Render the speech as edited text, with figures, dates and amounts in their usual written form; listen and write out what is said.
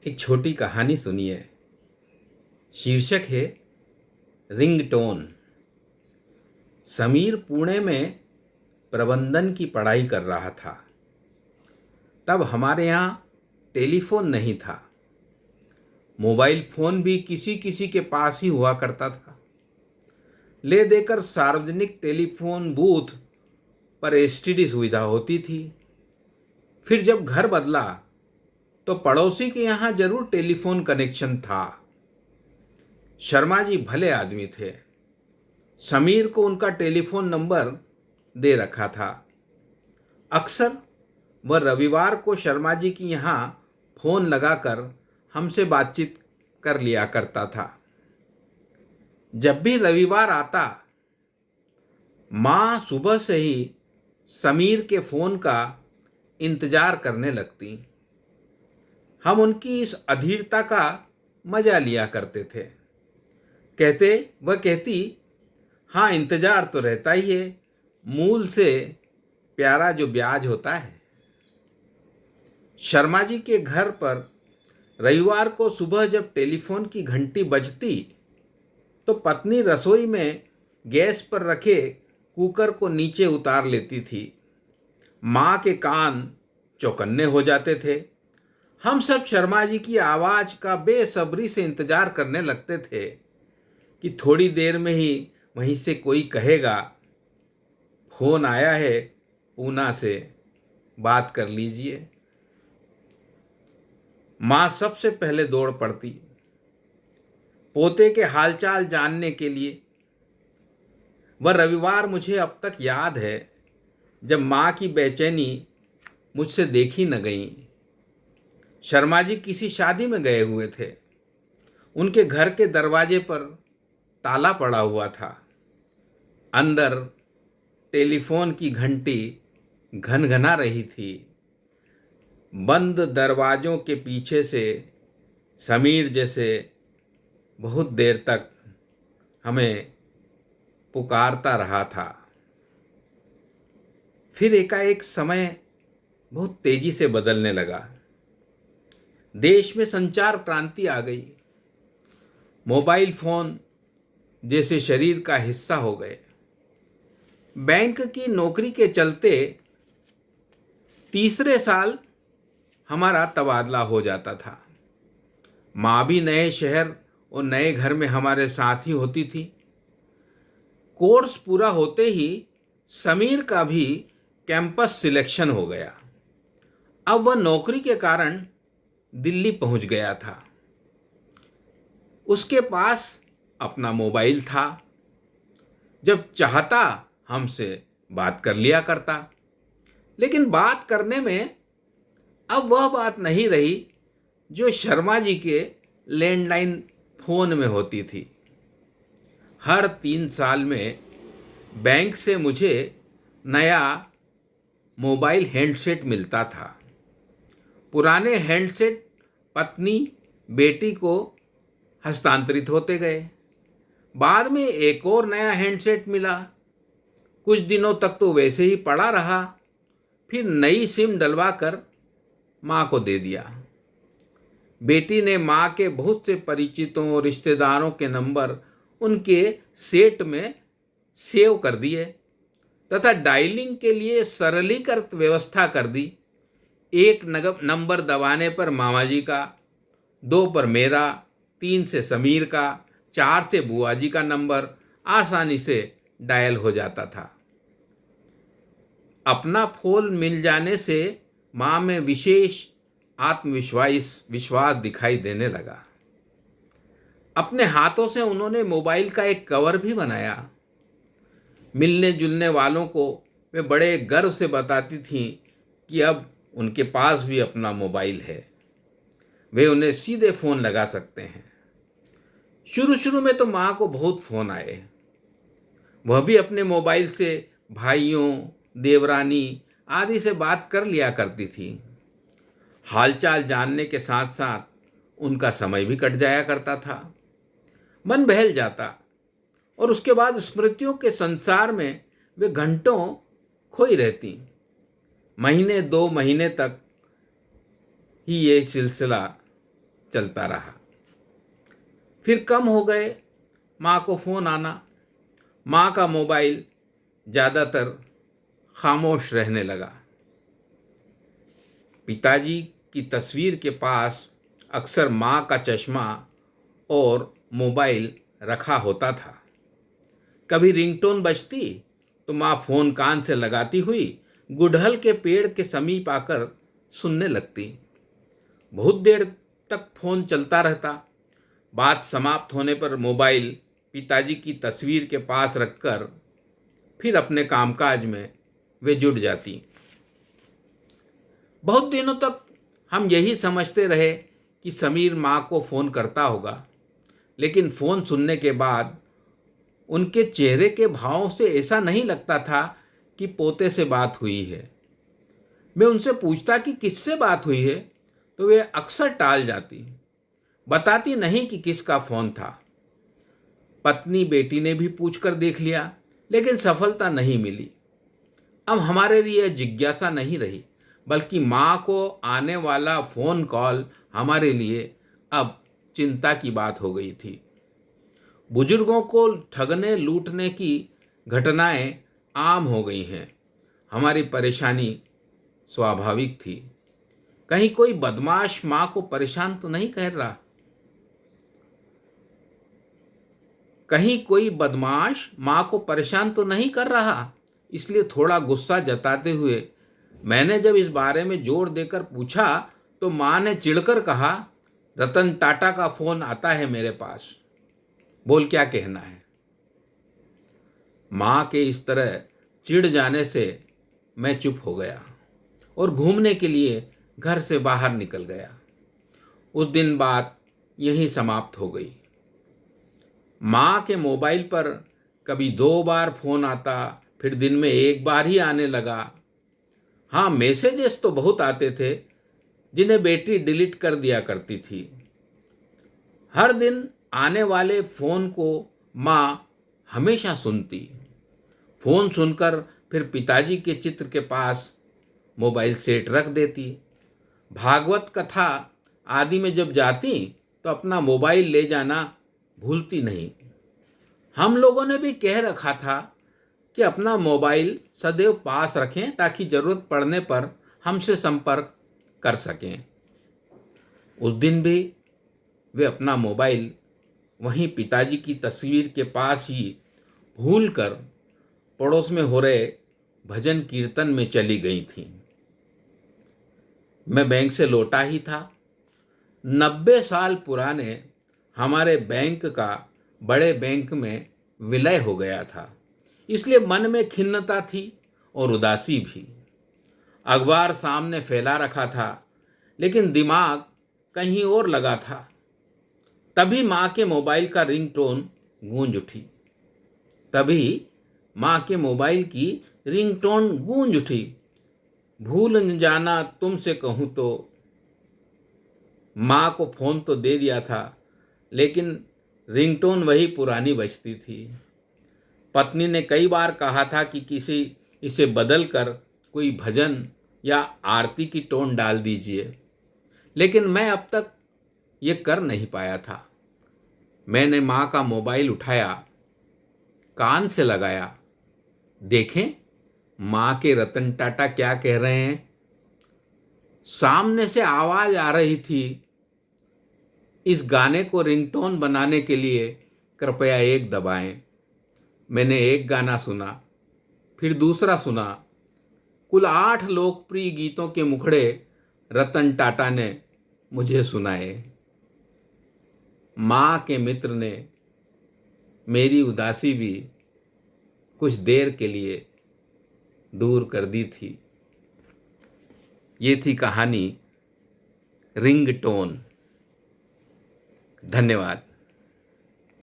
एक छोटी कहानी सुनिए। शीर्षक है रिंगटोन। समीर पुणे में प्रबंधन की पढ़ाई कर रहा था। तब हमारे यहाँ टेलीफोन नहीं था। मोबाइल फोन भी किसी किसी के पास ही हुआ करता था। ले देकर सार्वजनिक टेलीफोन बूथ पर एसटीडी सुविधा होती थी। फिर जब घर बदला तो पड़ोसी के यहाँ जरूर टेलीफोन कनेक्शन था। शर्मा जी भले आदमी थे। समीर को उनका टेलीफोन नंबर दे रखा था। अक्सर वह रविवार को शर्मा जी की यहाँ फोन लगाकर हमसे बातचीत कर लिया करता था। जब भी रविवार आता, माँ सुबह से ही समीर के फोन का इंतजार करने लगती। हम उनकी इस अधीरता का मजा लिया करते थे। वह कहती, हाँ इंतजार तो रहता ही है, मूल से प्यारा जो ब्याज होता है। शर्मा जी के घर पर रविवार को सुबह जब टेलीफोन की घंटी बजती तो पत्नी रसोई में गैस पर रखे कुकर को नीचे उतार लेती थी। माँ के कान चौकन्ने हो जाते थे। हम सब शर्मा जी की आवाज़ का बेसब्री से इंतजार करने लगते थे कि थोड़ी देर में ही वहीं से कोई कहेगा, फोन आया है पूना से, बात कर लीजिए। माँ सबसे पहले दौड़ पड़ती पोते के हालचाल जानने के लिए। वह रविवार मुझे अब तक याद है जब माँ की बेचैनी मुझसे देखी न गई। शर्मा जी किसी शादी में गए हुए थे। उनके घर के दरवाजे पर ताला पड़ा हुआ था। अंदर टेलीफोन की घंटी घनघना रही थी। बंद दरवाजों के पीछे से समीर जैसे बहुत देर तक हमें पुकारता रहा था। फिर एकाएक समय बहुत तेजी से बदलने लगा। देश में संचार क्रांति आ गई। मोबाइल फोन जैसे शरीर का हिस्सा हो गए। बैंक की नौकरी के चलते तीसरे साल हमारा तबादला हो जाता था। माँ भी नए शहर और नए घर में हमारे साथ ही होती थी। कोर्स पूरा होते ही समीर का भी कैंपस सिलेक्शन हो गया। अब वह नौकरी के कारण दिल्ली पहुंच गया था। उसके पास अपना मोबाइल था। जब चाहता हमसे बात कर लिया करता। लेकिन बात करने में अब वह बात नहीं रही जो शर्मा जी के लैंडलाइन फोन में होती थी। हर 3 साल में बैंक से मुझे नया मोबाइल हैंडसेट मिलता था। पुराने हैंडसेट पत्नी बेटी को हस्तांतरित होते गए। बाद में एक और नया हैंडसेट मिला। कुछ दिनों तक तो वैसे ही पड़ा रहा। फिर नई सिम डलवा कर माँ को दे दिया। बेटी ने माँ के बहुत से परिचितों और रिश्तेदारों के नंबर उनके सेट में सेव कर दिए तथा डायलिंग के लिए सरलीकृत व्यवस्था कर दी। एक नंबर दबाने पर मामा जी का, 2 पर मेरा, 3 से समीर का, 4 से बुआ जी का नंबर आसानी से डायल हो जाता था। अपना फोन मिल जाने से माँ में विशेष विश्वास दिखाई देने लगा। अपने हाथों से उन्होंने मोबाइल का एक कवर भी बनाया। मिलने जुलने वालों को वे बड़े गर्व से बताती थीं कि अब उनके पास भी अपना मोबाइल है। वे उन्हें सीधे फ़ोन लगा सकते हैं। शुरू शुरू में तो माँ को बहुत फ़ोन आए। वह भी अपने मोबाइल से भाइयों, देवरानी आदि से बात कर लिया करती थी। हालचाल जानने के साथ साथ उनका समय भी कट जाया करता था। मन बहल जाता और उसके बाद स्मृतियों के संसार में वे घंटों खोई रहती। महीने 2 महीने तक ही ये सिलसिला चलता रहा। फिर कम हो गए माँ को फ़ोन आना। माँ का मोबाइल ज़्यादातर खामोश रहने लगा। पिताजी की तस्वीर के पास अक्सर माँ का चश्मा और मोबाइल रखा होता था। कभी रिंगटोन बजती तो माँ फ़ोन कान से लगाती हुई गुड़हल के पेड़ के समीप आकर सुनने लगती। बहुत देर तक फ़ोन चलता रहता। बात समाप्त होने पर मोबाइल पिताजी की तस्वीर के पास रखकर फिर अपने कामकाज में वे जुट जाती। बहुत दिनों तक हम यही समझते रहे कि समीर माँ को फ़ोन करता होगा, लेकिन फ़ोन सुनने के बाद उनके चेहरे के भावों से ऐसा नहीं लगता था कि पोते से बात हुई है। मैं उनसे पूछता कि किससे बात हुई है, तो वे अक्सर टाल जाती, बताती नहीं कि किसका फ़ोन था। पत्नी बेटी ने भी पूछकर देख लिया, लेकिन सफलता नहीं मिली। अब हमारे लिए जिज्ञासा नहीं रही, बल्कि माँ को आने वाला फ़ोन कॉल हमारे लिए अब चिंता की बात हो गई थी। बुजुर्गों को ठगने लूटने की घटनाएं आम हो गई हैं। हमारी परेशानी स्वाभाविक थी। कहीं कोई बदमाश माँ को परेशान तो नहीं कर रहा? कहीं कोई बदमाश माँ को परेशान तो नहीं कर रहा? इसलिए थोड़ा गुस्सा जताते हुए मैंने जब इस बारे में जोर देकर पूछा, तो माँ ने चिढ़कर कहा, रतन टाटा का फ़ोन आता है मेरे पास, बोल क्या कहना है। माँ के इस तरह चिढ़ जाने से मैं चुप हो गया और घूमने के लिए घर से बाहर निकल गया। उस दिन बात यहीं समाप्त हो गई। माँ के मोबाइल पर कभी 2 बार फ़ोन आता, फिर दिन में 1 बार ही आने लगा। हाँ, मैसेजेस तो बहुत आते थे, जिन्हें बेटी डिलीट कर दिया करती थी। हर दिन आने वाले फ़ोन को माँ हमेशा सुनती। फ़ोन सुनकर फिर पिताजी के चित्र के पास मोबाइल सेट रख देती। भागवत कथा आदि में जब जाती तो अपना मोबाइल ले जाना भूलती नहीं। हम लोगों ने भी कह रखा था कि अपना मोबाइल सदैव पास रखें ताकि ज़रूरत पड़ने पर हमसे संपर्क कर सकें। उस दिन भी वे अपना मोबाइल वहीं पिताजी की तस्वीर के पास ही भूलकर पड़ोस में हो रहे भजन कीर्तन में चली गई थीं। मैं बैंक से लौटा ही था। 90 साल पुराने हमारे बैंक का बड़े बैंक में विलय हो गया था, इसलिए मन में खिन्नता थी और उदासी भी। अखबार सामने फैला रखा था, लेकिन दिमाग कहीं और लगा था। तभी माँ के मोबाइल का रिंगटोन गूंज उठी। तभी माँ के मोबाइल की रिंगटोन गूंज उठी। भूल न जाना तुमसे कहूँ तो। माँ को फ़ोन तो दे दिया था, लेकिन रिंगटोन वही पुरानी बजती थी। पत्नी ने कई बार कहा था कि किसी इसे बदल कर कोई भजन या आरती की टोन डाल दीजिए, लेकिन मैं अब तक ये कर नहीं पाया था। मैंने माँ का मोबाइल उठाया, कान से लगाया, देखें माँ के रतन टाटा क्या कह रहे हैं। सामने से आवाज़ आ रही थी, इस गाने को रिंगटोन बनाने के लिए कृपया 1 दबाएं। मैंने एक गाना सुना, फिर दूसरा सुना। कुल 8 लोकप्रिय गीतों के मुखड़े रतन टाटा ने मुझे सुनाए। माँ के मित्र ने मेरी उदासी भी कुछ देर के लिए दूर कर दी थी। ये थी कहानी रिंगटोन। धन्यवाद।